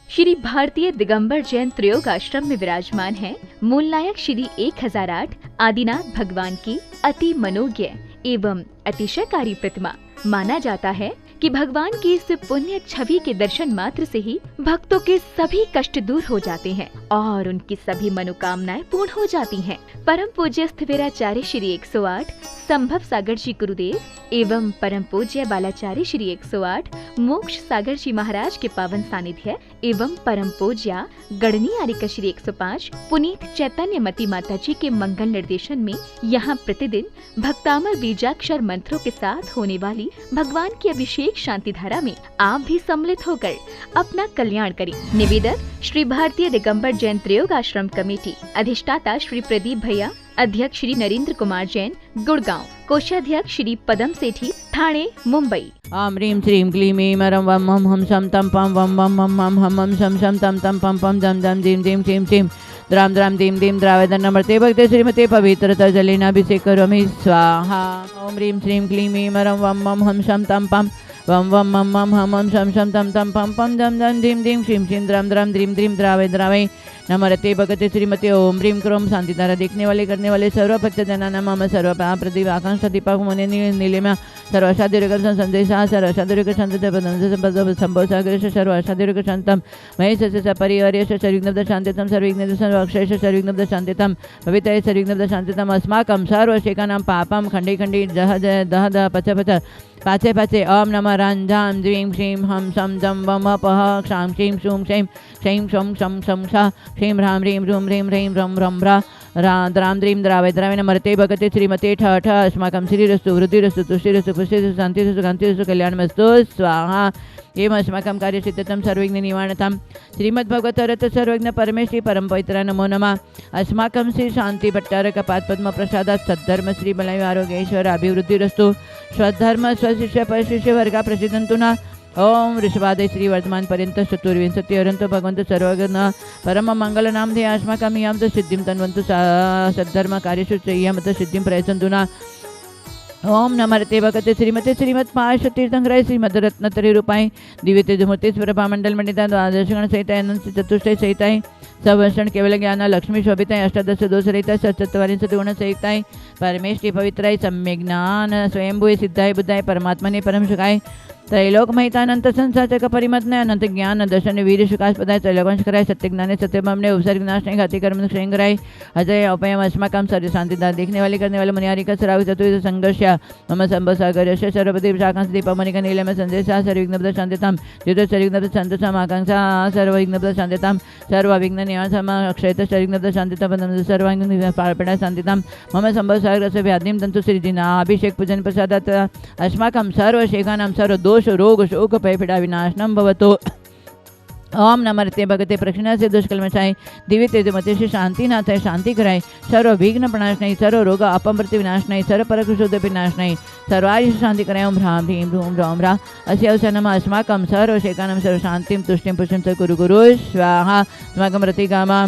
श्री भारतीय दिगंबर जैन त्रयोग आश्रम में विराजमान है मूलनायक श्री 1008 आदिनाथ भगवान की अति मनोज्ञ एवं अतिशयकारी प्रतिमा। माना जाता है कि भगवान की इस पुण्य छवि के दर्शन मात्र से ही भक्तों के सभी कष्ट दूर हो जाते हैं और उनकी सभी मनोकामनाएं पूर्ण हो जाती हैं। परम पूज्य स्थिविराचार्य श्री 108 संभव सागर जी गुरुदेव एवं परम पूज्य बालाचार्य श्री 108 मोक्ष सागर जी महाराज के पावन सानिध्य एवं परम पूज्य गणनी आर्यका श्री 105 पुनीत चैतन्य मती माता जी के मंगल निर्देशन में यहाँ प्रतिदिन भक्तामर बीजाक्षर मंत्रों के साथ होने वाली भगवान की अभिषेक शांति धारा में आप भी सम्मिलित होकर अपना कल्याण करें। निवेदक श्री भारतीय दिगंबर जैन त्रयोग आश्रम कमेटी, अधिष्ठाता श्री प्रदीप भैया, अध्यक्ष श्री नरेंद्र कुमार जैन गुड़गांव, कोषाध्यक्ष श्री पदम सेठी ठाणे मुंबई। आम ह्रीं श्रीं क्लीं ऐं मरं वम हम हम शम तम पम वम वम हम हम हम हम शम शम तम तम पम पम दम दम दीम दीम चीम चीम द्राम द्राम दीम दीम द्रावेदन नमर्ते भक्ते श्रीमते पवित्रता जलेनाभिषेक करोमि स्वाहा। ओम ह्रीं श्रीं क्लीं ऐं मरं वम हम शम तम पम वम वम मम मम हम हम शम शम तम तम पम पम दम दम दीम दीम चीम चीम द्राम द्राम द्रीम द्रीम द्रावे द्रावे नमरते भगते श्रीमते ओम ह्रीं क्रोम शांति धारा देखने वाले करने वाले सर्व भक्त जना मम सर्व प्रदीप आकांक्षा दीपक मुनि नीलिमा सर्व अषादिक संदेश सर्व अषादिक संभव सागर सर्व अषादिक शांतम महेश सपरिवर्य सर्विघ्न शांतितम सर्विघ्न सर्व अक्षय सर्विघ्न शांतितम पवित्र सर्विघ्न शांतितम अस्माकं सर्व शेकानां पापम खंडे खंडे दह दह दह पच पच पाचे पाचे ओम नमः रांझां द्रीं श्रीं हम शम जम वम पह क्षां क्षीं शूं क्षैं क्षैं शं शं शं षा क्षीं ह्रां ह्रीं ह्रूं ह्रीं ह्रीं रं रं ह्रा द्रां द्रीं द्रावे द्रावे नमर्ते भगते श्रीमते ठ ठ अस्माकं श्रीरस्तु वृद्धिरस्तु तुष्टिरस्तु पुष्टिरस्तु शान्तिरस्तु कान्तिरस्तु कल्याणमस्तु स्वाहा। एवं अस्माकं कार्यसिद्धतं सर्वविघ्न निवारणतां श्रीमद्भगवतरथ सर्वज्ञ परमेश्वरी परम पवित्र नमो नमः। अस्माकं श्री शांति भट्टार कपात पद्म प्रसादात् सद्धर्म श्री बलय आरोग्येश्वर अभिवृद्धिरस्तु स्वधर्म स्वशिष्य परशिष्य वर्गा प्रसिद्धन्तु न। ओम ऋषभादय श्री वर्तमान पर्यंत चतुर्विंशति अरंत भगवंत सर्वज्ञ परम मंगल नाम थे अस्माकं याम सिद्धिं तन्वन्तु सद्धर्म कार्येषु यमत सिद्धिं प्रयच्छन्तु न। ओम नमर्ते भगते श्रीमते श्रीमत् पाश तीर्थंकराय श्रीमद रत्नतरी रूपाई दिव्य तेजमूर्ति प्रभा मंडल मंडिता द्वादशगण सहित अनंत चतुष्टय सहिताय सवर्षण केवल ज्ञान लक्ष्मी शोभिताय अष्टादश दोष रहित सचत्वारिंशत् गुण सहिताय परमेश्वरी पवित्राय सम्यक ज्ञान स्वयंभुवे सिद्धाय बुद्धाय परमात्मने परम सुखाय त्रैलोक महितानंत संसाचक परिमतने अनंत ज्ञान दर्शन वीर शुकास्पदाय त्रैलोकंश कराय सत्य ज्ञाने सत्य बमने उपसर्ग नाशने घाती कर्म क्षयं कराय अजय अपयम अस्माकं सर्व शांतिदार देखने वाले करने वाले मुनियारिका सराव चतुर्विध संघर्ष मम संभ सागर सर्वदेव शाकांश दीपमणिक नीलम संदेश सर्वविघ्न शांतितां युद्ध सर्वविघ्न शांततां आकांक्षा सर्वविघ्न शांतितां सर्वविघ्न निवासम अक्षयत सर्वविघ्न शांतितां पदम सर्वांग पार्पणा शांतितां मम संभ सागर व्याधिं तंतु श्रीजिना अभिषेक पूजन प्रसादात् अस्माकं सर्व शेखानां सर्व दोष रोग शोक भयपीड़ा विनाशनम भवतो। ओम नमर्ते भगते प्रक्षिणा से दुष्कलमशाय दिव्य तेजमते से शांति नाथ शांति कराय सर्व विघ्न प्रणाश नहीं सर्व रोग अपमृत्यु विनाश नहीं सर्व परकुशोद विनाश नहीं सर्वायुष शांति कराय ओम ह्रां ह्रीं ह्रूं ह्रौं ह्रा अस्य अवसनम अस्माकं सर्व शेकानां सर्व शांतिं तुष्टिं पुष्टिं च कुरु गुरु स्वाहा। अस्माकं रतिकामां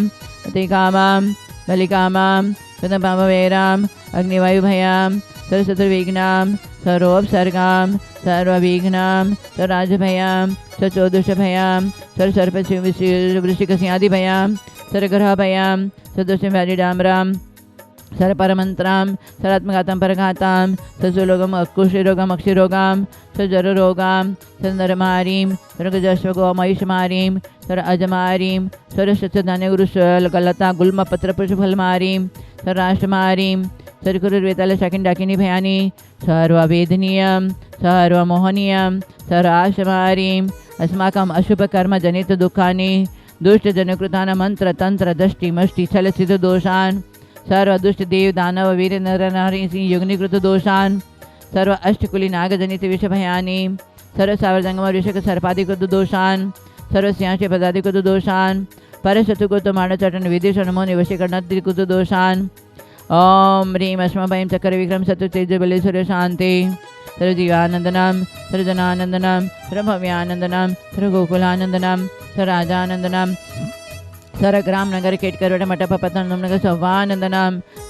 बलिकामां कृतपापवैराम् अग्निवायुभयां सर्वशत्रुविघ्नां सर्वोपसर्गां सर्वविघ्नां सर्वराजभयां सर्वचोदुषभयां सर्वसर्पवृश्चिकसिंहादिभयां सर्वग्रहभयां सर्वदोषव्याधिडाम्रां सर्वपरमन्त्रां सर्वात्मघातं परघातां सर्वलोकम् अकुष्ठरोगम् अक्षिरोगां सर्वजररोगां सर्वनरमारीं सर्वगजस्वगोमहिषमारीं सर्व अजमारीं सर्वशतधान्यगुरुशलगलता गुल्मपत्रपुष्पफलमारीं सर्वराष्ट्रमारीं सर्वकुरुर्वेताल शाकिनी भयानी सर्ववेदनीयं सर्वमोहनीयं सर्वाशमारीं अस्माकं अशुभकर्मजनित दुःखानि दुष्टजनकृतान् मंत्र तंत्र दष्टि मष्टि छलसित दोषान् सर्व दुष्ट देव दानव वीर नर नारी सिंह युग्निकृत दोषान् सर्व अष्टकुली नागजनित विषभयानि सर्व सावरजंगम ऋषक सर्पादिकृत दोषान् सर्व सिंहाशे पदादिकृत दोषान् परशत्रुकृत मानचटन विदेश नमो वशीकरणादिकृत दोषान् ओम ह्रीं अस्मभयं चक्र विक्रम शत्रु तेज बलेश्वर शांति सर्व जीवानंदनम सर्व जनानंदनम सर्व भव्यानंदनम सर्व गोकुलानंदनम सर्व राजानंदनम सरग्राम नगर केटकर मठपतनम नगर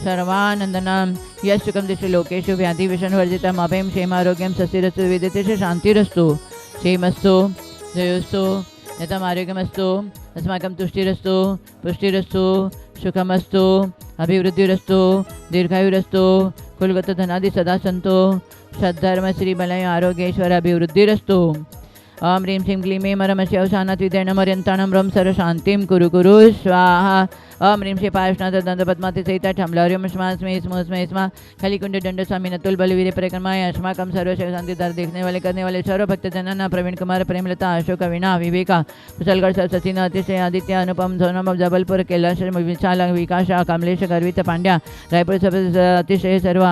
सर्वानंदनम यशुकम दिशु लोकेशु व्याधि विषण वर्जितम अभयम क्षेमारोग्यम सस्यरस्तु विदितेषु शांतिरस्तु क्षेमस्तु जयोस्तु यतम आरोग्यमस्तु अस्माकं तुष्टिरस्तु पुष्टिरस्तु सुखमस्तु अभिवृद्धिरस्तु दीर्घायुरस्तु कुलगत धनादि सदा सन्तु सद्धर्म श्री बलय आरोग्येश्वर अभिवृद्धिरस्तु ओम ह्रीं श्रीं क्लीं ऐं मरमस्य अवसानात् विदयनमर्यन्ताणं रं सर्वशान्तिं कुरु कुरु स्वाहा ओम ह्रीं श्री पार्श्वनाथ दन्तपद्माति सहिता ठम्लौर्यं स्मे स्म खलिकुंड दंड स्वामी नतुल बलवीर परिक्रमाय अस्माकं सर्वशैव शांतिदार देखने वाले करने वाले सर्व भक्त जनना प्रवीण कुमार प्रेमलता अशोक वीणा विवेका कुशलगढ़ सचिन अतिशय आदित्य अनुपम सोनम जबलपुर कैलाश विशाल विकास कमलेश गर्वित पांड्या रायपुर अतिशय सर्व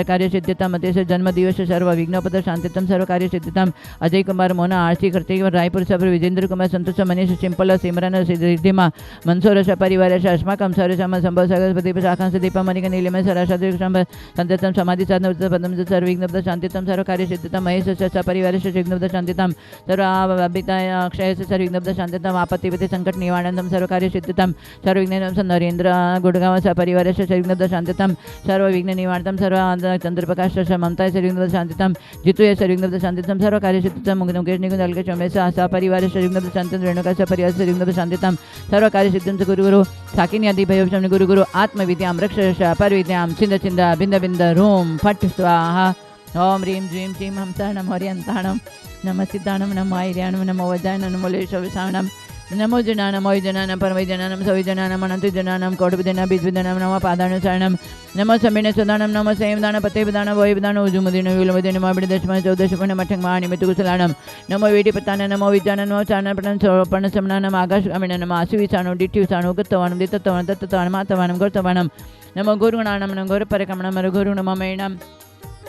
कार्य सिद्धितम अतिशय जन्म दिवस सर्व विघ्नोपद शांतितम सर्व कार्य सिद्धितम अजय कुमार मोना आरती करते रायपुर सब विजेंद्र कुमार संतोष मनीष सिंपल सिमरन सिद्धिमा मंसूर परिवार अस्माकं सर्वसम संभव सरस्वती शाखांश दीप मणिक नीलिम सरस्वती संततम समाधि साधन पदम सर्व विघ्नोपद शांतितम सर्व कार्य सिद्धितम महेश सपरिवार विघ्नोपद शांतितम सर्व अभिता अक्षय सर्व विघ्नोपद शांतितम आपत्तिपति संकट निवारणम सर्व कार्य सिद्धितम सर्व विघ्न नरेंद्र गुड़गांव सपरिवार विघ्नोपद शांतितम सर्व विघ्न निवारणम सर्व चंद्रप्रकाश ममता विघ्नोपद शांतितम जितु विघ्नोपद शांतितम सर्व कार्य सिद्धितम मुकेश निकुंज अलकेश उमेश सपरिवार विघ्नोपद शांतितम रेणुका सपरिवार विघ्नोपद शांतितम सर्व कार्य सिद्धितम गुरु गुरु साकिनी आदि भयोपशम गुरु गुरु आत्मविद्यां रक्षश परविद्यां छिंद छिंद बिंद बिंद रूम फट स्वाहा ओम ह्रीं ज्रीं श्रीं हंसाणं हरियंताणं नमः सिद्धाणं नमः आयर्याणं नमो वज्रायणं नमो लेशविषाणं नमो जनानां वैजनानां परवैजनानां सविजनानां अनन्तजनानां कोटिविदनां बीजविदनां नमः पादानुसारणं नमो समेन सदानं नमो संयमदान पतेविदान वैविदान उजुमुदिन विलुमुदिन माबिडदशम चौदशपन मठंगमाणि मितुकुशलाणं नमो वेडिपतान नमो विज्ञान नमो चारणपणं सौपण समनानं आकाशगामिन नमः आसुविसाणो डिट्ठिविसाणो गतवाणं दितत्वाणं दत्तत्वाणं मातवाणं गोर्तवाणं नमो गुरुगणाणं नमो गुरुपरकमणं मरुगुरु नमो मेणं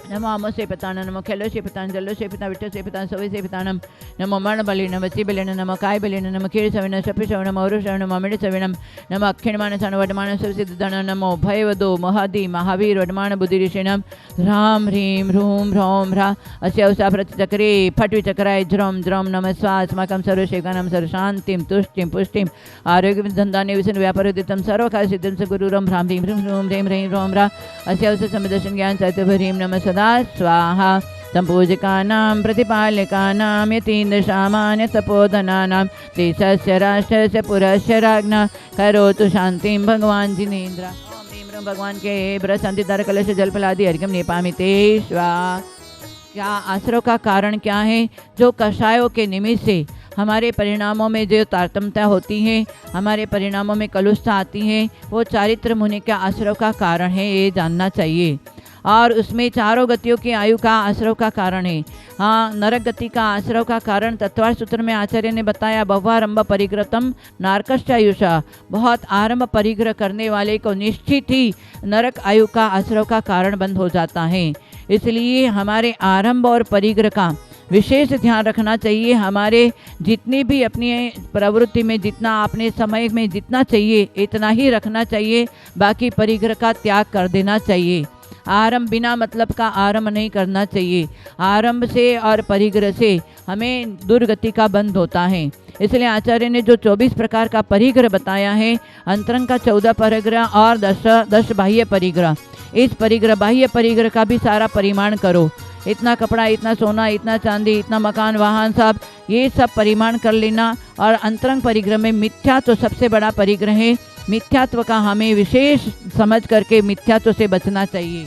नमो आमो सेपतान नमो खेलो सेपतान जल्लो सेपता विट्टो सेपतान सवि सेपतानम नमो मरण बलिन वची बलिन नमो काय बलिन नमो कीड़ सविन शपि सविन मौरु सविन ममिड सविनम नमो अक्षिणमान सन वडमान सुसिद्धन नमो भयवदो महादि महावीर वडमान बुद्धि ऋषिणम राम ह्रीं ह्रूं ह्रौं ह्रा अस्यवसा प्रतिचक्रे फट् विचक्राय ज्रौं ज्रौं नमः स्वास्माकं सर्वशेखानां सर्वशान्तिं तुष्टिं पुष्टिं आरोग्यं धन्धान्य विषण व्यापारोदितं सर्वकार्य सिद्धिं गुरुरं ह्रां ह्रीं ह्रूं ह्रीं ह्रीं ह्रौं ह्रा अस्यवसा समदर्शन ज्ञान सत्यभरीं नमः सदा स्वाहा संपूजिकानां प्रतिपालिकानां यतीन्द्रशामान्य तपोधनानां देशस्य राष्ट्रस्य पुरस्य राज्ञा करोतु शांतिं भगवान जिनेन्द्र ओम ह्रीं ह्रूं भगवान के ब्रशांतिदार कलश जलफलादि अर्घ्यं निपामिते स्वाहा। क्या आश्रव का कारण क्या है? जो कषायों के निमित्त से हमारे परिणामों में जो तारतम्यता होती है, हमारे परिणामों में कलुषता आती है, वो चारित्र मुनि के आश्रव का कारण है, ये जानना चाहिए। और उसमें चारों गतियों की आयु का आश्रव का कारण है। हाँ, नरक गति का आश्रव का कारण तत्वार सूत्र में आचार्य ने बताया, बहुआरंभ परिग्रतम नारकश्चायुषा, बहुत आरंभ परिग्रह करने वाले को निश्चित ही नरक आयु का आश्रव का कारण बंद हो जाता है। इसलिए हमारे आरंभ और परिग्रह का विशेष ध्यान रखना चाहिए। हमारे जितनी भी अपनी प्रवृत्ति में जितना, अपने समय में जितना चाहिए इतना ही रखना चाहिए, बाकी परिग्रह का त्याग कर देना चाहिए। आरंभ बिना मतलब का आरंभ नहीं करना चाहिए। आरंभ से और परिग्रह से हमें दुर्गति का बंध होता है। इसलिए आचार्य ने जो 24 प्रकार का परिग्रह बताया है, अंतरंग का 14 परिग्रह और 10 बाह्य परिग्रह, इस परिग्रह बाह्य परिग्रह का भी सारा परिमाण करो। इतना कपड़ा, इतना सोना, इतना चांदी, इतना मकान, वाहन, सब ये सब परिमाण कर लेना। और अंतरंग परिग्रह में मिथ्यात्व तो सबसे बड़ा परिग्रह है। मिथ्यात्व का हमें विशेष समझ करके मिथ्यात्व से बचना चाहिए।